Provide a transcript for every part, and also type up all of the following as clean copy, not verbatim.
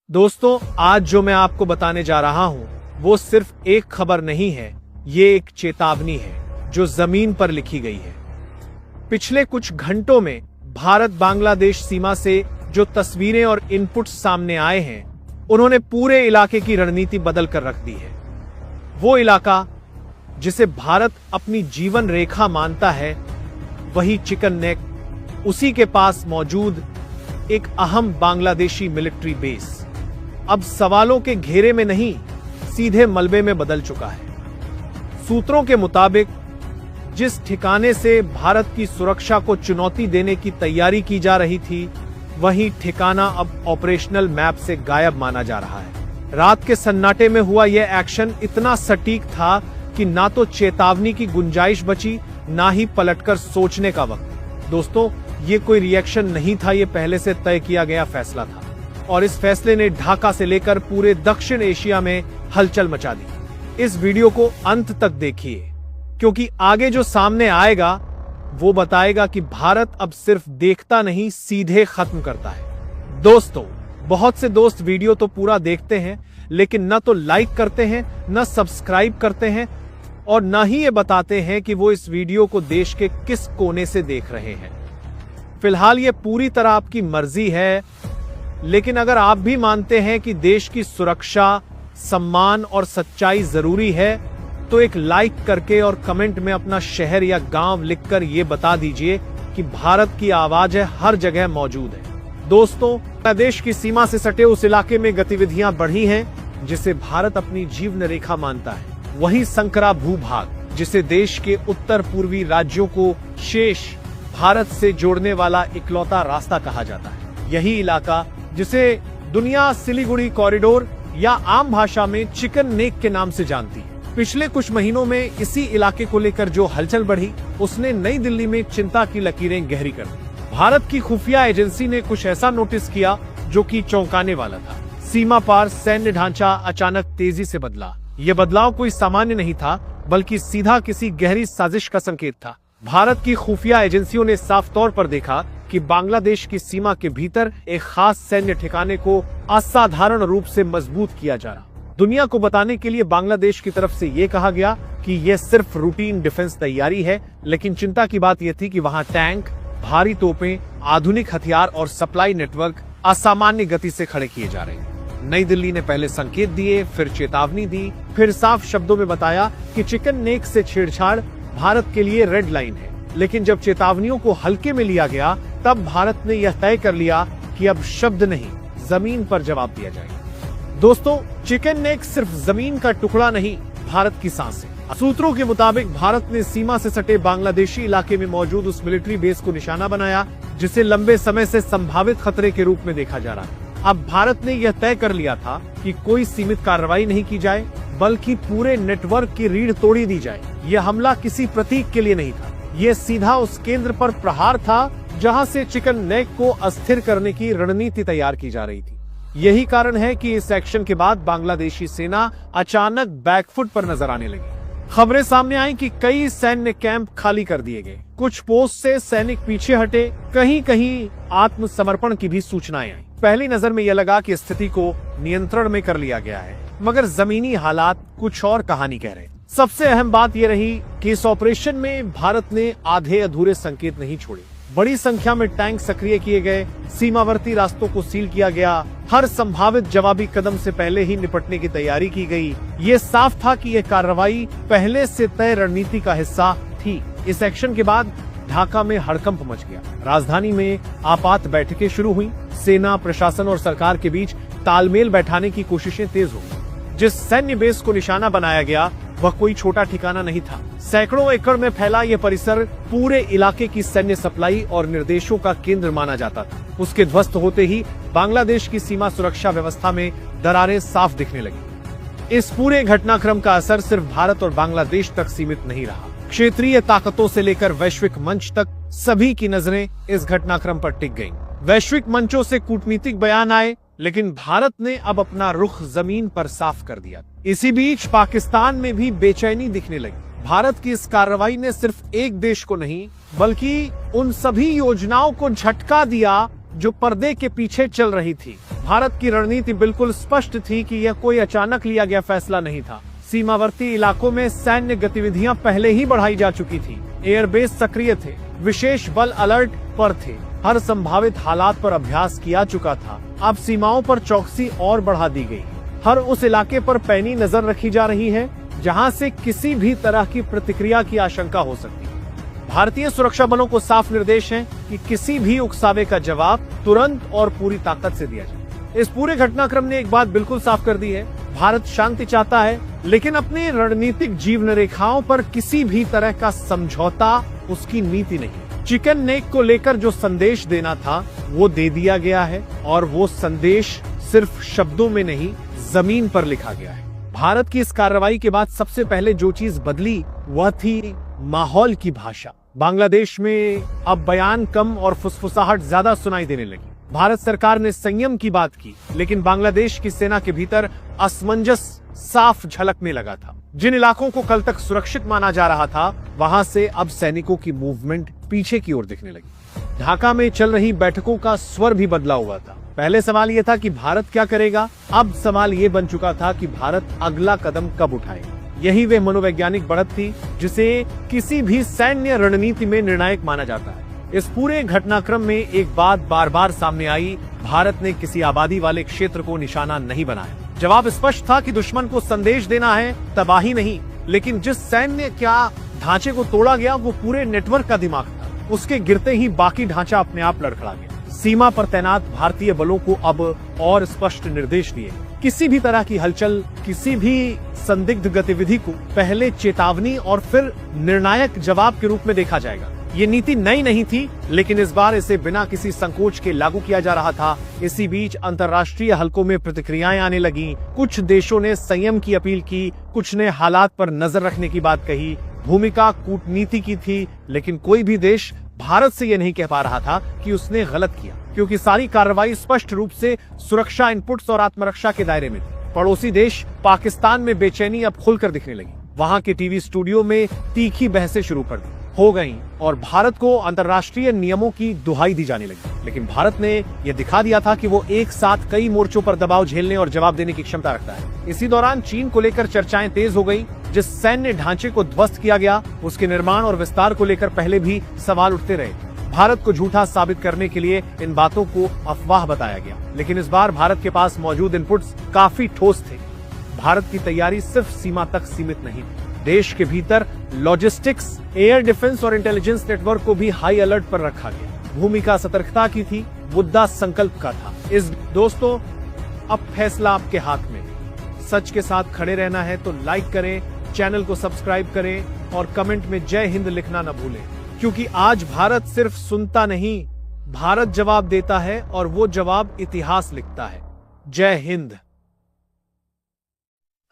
दोस्तों, आज जो मैं आपको बताने जा रहा हूं वो सिर्फ एक खबर नहीं है, ये एक चेतावनी है जो जमीन पर लिखी गई है। पिछले कुछ घंटों में भारत बांग्लादेश सीमा से जो तस्वीरें और इनपुट सामने आए हैं, उन्होंने पूरे इलाके की रणनीति बदल कर रख दी है। वो इलाका जिसे भारत अपनी जीवन रेखा मानता है, वही चिकन नेक, उसी के पास मौजूद एक अहम बांग्लादेशी मिलिट्री बेस अब सवालों के घेरे में नहीं, सीधे मलबे में बदल चुका है। सूत्रों के मुताबिक जिस ठिकाने से भारत की सुरक्षा को चुनौती देने की तैयारी की जा रही थी, वही ठिकाना अब ऑपरेशनल मैप से गायब माना जा रहा है। रात के सन्नाटे में हुआ यह एक्शन इतना सटीक था कि ना तो चेतावनी की गुंजाइश बची, ना ही पलटकर सोचने का वक्त। दोस्तों, ये कोई रिएक्शन नहीं था, ये पहले से तय किया गया फैसला था और इस फैसले ने ढाका से लेकर पूरे दक्षिण एशिया में हलचल मचा दी। इस वीडियो को अंत तक देखिए, क्योंकि आगे जो सामने आएगा वो बताएगा कि भारत अब सिर्फ देखता नहीं, सीधे खत्म करता है। दोस्तों, बहुत से दोस्त वीडियो तो पूरा देखते हैं, लेकिन न तो लाइक करते हैं, न सब्सक्राइब करते हैं और न ही ये बताते हैं कि वो इस वीडियो को देश के किस कोने से देख रहे हैं। फिलहाल ये पूरी तरह आपकी मर्जी है, लेकिन अगर आप भी मानते हैं कि देश की सुरक्षा, सम्मान और सच्चाई जरूरी है, तो एक लाइक करके और कमेंट में अपना शहर या गांव लिखकर ये बता दीजिए कि भारत की आवाज है हर जगह मौजूद है। दोस्तों, देश की सीमा से सटे उस इलाके में गतिविधियां बढ़ी हैं जिसे भारत अपनी जीवन रेखा मानता है। वही संकरा भूभाग, जिसे देश के उत्तर पूर्वी राज्यों को शेष भारत से जोड़ने वाला इकलौता रास्ता कहा जाता है। यही इलाका जिसे दुनिया सिलीगुड़ी कॉरिडोर या आम भाषा में चिकन नेक के नाम से जानती है। पिछले कुछ महीनों में इसी इलाके को लेकर जो हलचल बढ़ी, उसने नई दिल्ली में चिंता की लकीरें गहरी कर दी। भारत की खुफिया एजेंसी ने कुछ ऐसा नोटिस किया जो कि चौंकाने वाला था। सीमा पार सैन्य ढांचा अचानक तेजी से बदला। ये बदलाव कोई सामान्य नहीं था, बल्कि सीधा किसी गहरी साजिश का संकेत था। भारत की खुफिया एजेंसियों ने साफ तौर पर देखा कि बांग्लादेश की सीमा के भीतर एक खास सैन्य ठिकाने को असाधारण रूप से मजबूत किया जा रहा। दुनिया को बताने के लिए बांग्लादेश की तरफ से ये कहा गया कि यह सिर्फ रूटीन डिफेंस तैयारी है, लेकिन चिंता की बात यह थी कि वहां टैंक, भारी तोपें, आधुनिक हथियार और सप्लाई नेटवर्क असामान्य गति से खड़े किए जा रहे हैं। नई दिल्ली ने पहले संकेत दिए, फिर चेतावनी दी, फिर साफ शब्दों में बताया कि चिकन नेक से छेड़छाड़ भारत के लिए रेड लाइन है। लेकिन जब चेतावनियों को हल्के में लिया गया, तब भारत ने यह तय कर लिया कि अब शब्द नहीं, जमीन पर जवाब दिया जाएगा। दोस्तों, चिकन नेक सिर्फ जमीन का टुकड़ा नहीं, भारत की सांस है। सूत्रों के मुताबिक भारत ने सीमा से सटे बांग्लादेशी इलाके में मौजूद उस मिलिट्री बेस को निशाना बनाया जिसे लंबे समय से संभावित खतरे के रूप में देखा जा रहा है। अब भारत ने यह तय कर लिया था कि कोई सीमित कार्रवाई नहीं की जाए, बल्कि पूरे नेटवर्क की रीढ़ तोड़ी दी जाए। यह हमला किसी प्रतीक के लिए नहीं था, ये सीधा उस केंद्र पर प्रहार था जहां से चिकन नेक को अस्थिर करने की रणनीति तैयार की जा रही थी। यही कारण है कि इस एक्शन के बाद बांग्लादेशी सेना अचानक बैकफुट पर नजर आने लगी। खबरें सामने आई कि कई सैन्य कैंप खाली कर दिए गए, कुछ पोस्ट से सैनिक पीछे हटे, कहीं कहीं आत्मसमर्पण की भी सूचनाएं आई। पहली नजर में यह लगा कि स्थिति को नियंत्रण में कर लिया गया है, मगर जमीनी हालात कुछ और कहानी कह रहे। सबसे अहम बात यह रही कि इस ऑपरेशन में भारत ने आधे अधूरे संकेत नहीं छोड़े। बड़ी संख्या में टैंक सक्रिय किए गए, सीमावर्ती रास्तों को सील किया गया, हर संभावित जवाबी कदम से पहले ही निपटने की तैयारी की गई। ये साफ था कि यह कार्रवाई पहले से तय रणनीति का हिस्सा थी। इस एक्शन के बाद ढाका में हड़कंप मच गया। राजधानी में आपात बैठकें शुरू हुई, सेना, प्रशासन और सरकार के बीच तालमेल बैठाने की कोशिशें तेज हो गई। जिस सैन्य बेस को निशाना बनाया गया, वह कोई छोटा ठिकाना नहीं था। सैकड़ों एकड़ में फैला यह परिसर पूरे इलाके की सैन्य सप्लाई और निर्देशों का केंद्र माना जाता था। उसके ध्वस्त होते ही बांग्लादेश की सीमा सुरक्षा व्यवस्था में दरारें साफ दिखने लगी। इस पूरे घटनाक्रम का असर सिर्फ भारत और बांग्लादेश तक सीमित नहीं रहा। क्षेत्रीय ताकतों से लेकर वैश्विक मंच तक सभी की नजरें इस घटनाक्रम पर टिक गईं। वैश्विक मंचों से कूटनीतिक बयान आए, लेकिन भारत ने अब अपना रुख जमीन पर साफ कर दिया। इसी बीच पाकिस्तान में भी बेचैनी दिखने लगी। भारत की इस कार्रवाई ने सिर्फ एक देश को नहीं, बल्कि उन सभी योजनाओं को झटका दिया जो पर्दे के पीछे चल रही थी। भारत की रणनीति बिल्कुल स्पष्ट थी कि यह कोई अचानक लिया गया फैसला नहीं था। सीमावर्ती इलाकों में सैन्य गतिविधियां पहले ही बढ़ाई जा चुकी थी। एयरबेस सक्रिय थे, विशेष बल अलर्ट पर थे, हर संभावित हालात पर अभ्यास किया चुका था। अब सीमाओं पर चौकसी और बढ़ा दी गई। हर उस इलाके पर पैनी नजर रखी जा रही है जहां से किसी भी तरह की प्रतिक्रिया की आशंका हो सकती है। भारतीय सुरक्षा बलों को साफ निर्देश है कि किसी भी उकसावे का जवाब तुरंत और पूरी ताकत से दिया जाए। इस पूरे घटनाक्रम ने एक बात बिल्कुल साफ कर दी है, भारत शांति चाहता है, लेकिन अपनी रणनीतिक जीवन रेखाओं पर किसी भी तरह का समझौता उसकी नीति नहीं। चिकन नेक को लेकर जो संदेश देना था वो दे दिया गया है, और वो संदेश सिर्फ शब्दों में नहीं, जमीन पर लिखा गया है। भारत की इस कार्रवाई के बाद सबसे पहले जो चीज बदली वह थी माहौल की भाषा। बांग्लादेश में अब बयान कम और फुसफुसाहट ज्यादा सुनाई देने लगी। भारत सरकार ने संयम की बात की, लेकिन बांग्लादेश की सेना के भीतर असमंजस साफ झलकने लगा था। जिन इलाकों को कल तक सुरक्षित माना जा रहा था, वहां से अब सैनिकों की मूवमेंट पीछे की ओर दिखने लगी। ढाका में चल रही बैठकों का स्वर भी बदला हुआ था। पहले सवाल यह था कि भारत क्या करेगा, अब सवाल ये बन चुका था कि भारत अगला कदम कब उठाएगा। यही वे मनोवैज्ञानिक बढ़त थी जिसे किसी भी सैन्य रणनीति में निर्णायक माना जाता है। इस पूरे घटनाक्रम में एक बात बार बार सामने आई, भारत ने किसी आबादी वाले क्षेत्र को निशाना नहीं बनाया। जवाब स्पष्ट था कि दुश्मन को संदेश देना है, तबाही नहीं। लेकिन जिस सैन्य क्या ढांचे को तोड़ा गया वो पूरे नेटवर्क का दिमाग था। उसके गिरते ही बाकी ढांचा अपने आप लड़खड़ा गया। सीमा पर तैनात भारतीय बलों को अब और स्पष्ट निर्देश दिए, किसी भी तरह की हलचल, किसी भी संदिग्ध गतिविधि को पहले चेतावनी और फिर निर्णायक जवाब के रूप में देखा जाएगा। ये नीति नई नहीं थी, लेकिन इस बार इसे बिना किसी संकोच के लागू किया जा रहा था। इसी बीच अंतर्राष्ट्रीय हलकों में प्रतिक्रियाएं आने लगी। कुछ देशों ने संयम की अपील की, कुछ ने हालात पर नजर रखने की बात कही। भूमिका कूटनीति की थी, लेकिन कोई भी देश भारत से ये नहीं कह पा रहा था कि उसने गलत किया, क्योंकि सारी कार्रवाई स्पष्ट रूप से सुरक्षा इनपुट्स और आत्मरक्षा के दायरे में थी। पड़ोसी देश पाकिस्तान में बेचैनी अब खुलकर दिखने लगी। वहां के टीवी स्टूडियो में तीखी बहसें शुरू हो गईं और भारत को अंतर्राष्ट्रीय नियमों की दुहाई दी जाने लगी। लेकिन भारत ने यह दिखा दिया था कि वो एक साथ कई मोर्चों पर दबाव झेलने और जवाब देने की क्षमता रखता है। इसी दौरान चीन को लेकर चर्चाएं तेज हो गई। जिस सैन्य ढांचे को ध्वस्त किया गया, उसके निर्माण और विस्तार को लेकर पहले भी सवाल उठते रहे। भारत को झूठा साबित करने के लिए इन बातों को अफवाह बताया गया, लेकिन इस बार भारत के पास मौजूद इनपुट्स काफी ठोस थे। भारत की तैयारी सिर्फ सीमा तक सीमित नहीं थी। देश के भीतर लॉजिस्टिक्स, एयर डिफेंस और इंटेलिजेंस नेटवर्क को भी हाई अलर्ट पर रखा गया। भूमिका सतर्कता की थी, मुद्दा संकल्प का था। दोस्तों, अब फैसला आपके हाथ में। सच के साथ खड़े रहना है तो लाइक करें, चैनल को सब्सक्राइब करें और कमेंट में जय हिंद लिखना न भूलें, क्योंकि आज भारत सिर्फ सुनता नहीं, भारत जवाब देता है और वो जवाब इतिहास लिखता है। जय हिंद।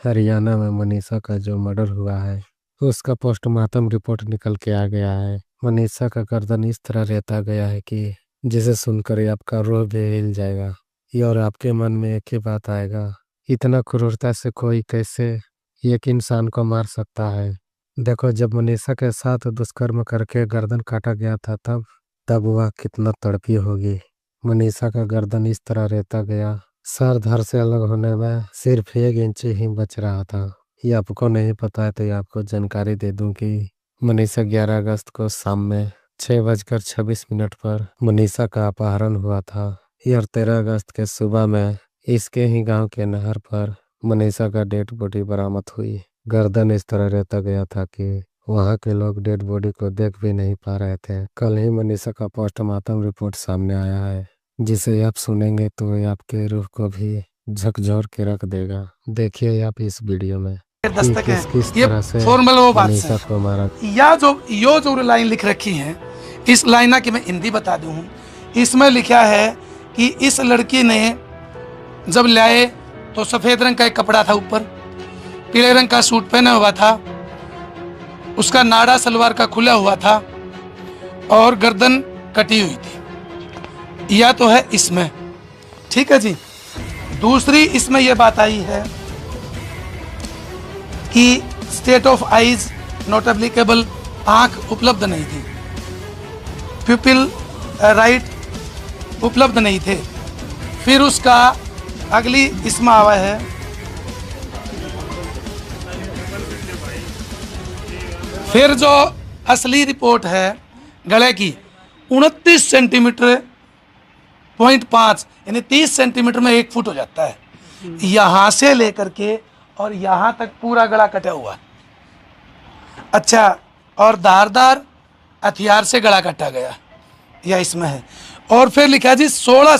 हरियाणा में मनीषा का जो मर्डर हुआ है उसका पोस्टमार्टम रिपोर्ट निकल के आ गया है। मनीषा का गर्दन इस तरह रहता गया है कि जिसे सुनकर आपका रूह भी हिल जाएगा और आपके मन में एक ही बात आएगा, इतना क्रूरता से कोई कैसे एक इंसान को मार सकता है। देखो, जब मनीषा के साथ दुष्कर्म करके गर्दन काटा गया था तब वह कितना तड़पी होगी। मनीषा का गर्दन इस तरह रहता गया, सर धड़ से अलग होने में सिर्फ 1 इंच ही बच रहा था। ये आपको नहीं पता है तो ये आपको जानकारी दे दूं कि मनीषा 11 अगस्त को शाम में 6:26 पर मनीषा का अपहरण हुआ था। और 13 अगस्त के सुबह में इसके ही गांव के नहर पर मनीषा का डेड बॉडी बरामद हुई। गर्दन इस तरह रहता गया था कि वहां के लोग डेड बॉडी को देख भी नहीं पा रहे थे। कल ही मनीषा का पोस्टमार्टम रिपोर्ट सामने आया है, जिसे आप सुनेंगे तो ये आपके रूह को भी झकझोर के रख देगा। देखिए आप इस वीडियो में दस्तक है, किस ये तरह से फॉर्मल वो बात मनीषा को मारा। या जो लाइन लिख रखी है, इस लाइन की मैं हिंदी बता दूं। इसमें लिखा है कि इस लड़की ने जब लाए तो सफेद रंग का एक कपड़ा था, ऊपर पीले रंग का सूट पहना हुआ था, उसका नाड़ा सलवार का खुला हुआ था और गर्दन कटी हुई थी। या तो है इसमें, ठीक है जी। दूसरी इसमें यह बात आई है कि state of eyes not applicable, आंख उपलब्ध नहीं थी। पीपल राइट उपलब्ध नहीं थे। फिर उसका अगली इसमें आवा है फिर जो असली रिपोर्ट है गले की 29 सेंटीमीटर .5 यानी 30 सेंटीमीटर में 1 फुट हो जाता है। यहाँ से लेकर के और यहाँ तक पूरा गला कटा हुआ। अच्छा, और धारदार हथियार से गला काटा गया, यह इसमें है। और फिर लिखा जी 16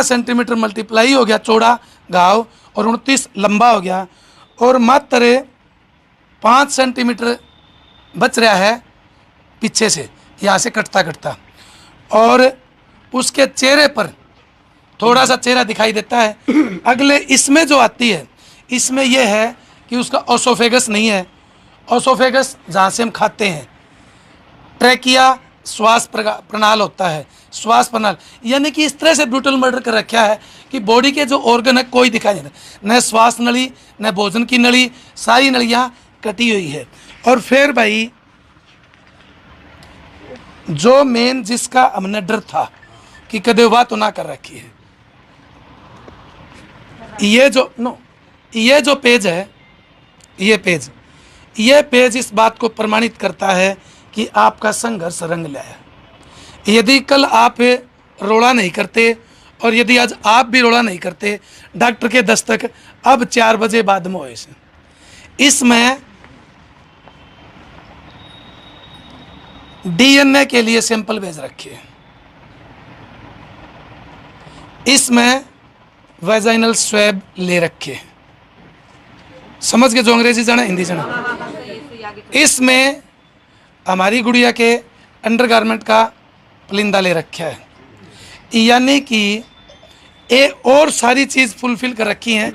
सेंटीमीटर मल्टीप्लाई हो गया चौड़ा घाव और 29 लंबा हो गया, और मात्र 5 सेंटीमीटर बच रहा है पीछे से, यहाँ से कटता कटता। और उसके चेहरे पर थोड़ा सा चेहरा दिखाई देता है। अगले इसमें जो आती है, इसमें यह है कि उसका ओसोफेगस नहीं है। ओसोफेगस जहाँ से हम खाते हैं, ट्रैकिया श्वास प्रणाल होता है, श्वास प्रणाल, यानी कि इस तरह से ब्रूटल मर्डर कर रखा है कि बॉडी के जो ऑर्गन है कोई दिखाई नहीं देता, न श्वास नली न भोजन की नली, सारी नलियाँ कटी हुई है। और फिर भाई जो मेन जिसका हमने डर था कि कदे वाह तो ना कर रखी है, ये जो पेज है, ये पेज इस बात को प्रमाणित करता है कि आपका संघर्ष रंग लाया। यदि कल आप रोड़ा नहीं करते और यदि आज आप भी रोड़ा नहीं करते, डॉक्टर के दस्तक अब 4 बजे बाद में हुए। इसमें डीएनए के लिए सैंपल भेज रखे हैं, इसमें वेजाइनल स्वैब ले रखे हैं। समझ के जो अंग्रेजी जाना हिंदी जाना। इसमें हमारी गुड़िया के अंडरगारमेंट का पलिंदा ले रखा है, यानी कि ये और सारी चीज़ फुलफिल कर रखी हैं।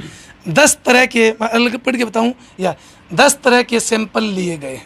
10 तरह के, मैं अलग पढ़ के बताऊं या 10 तरह के सैंपल लिए गए।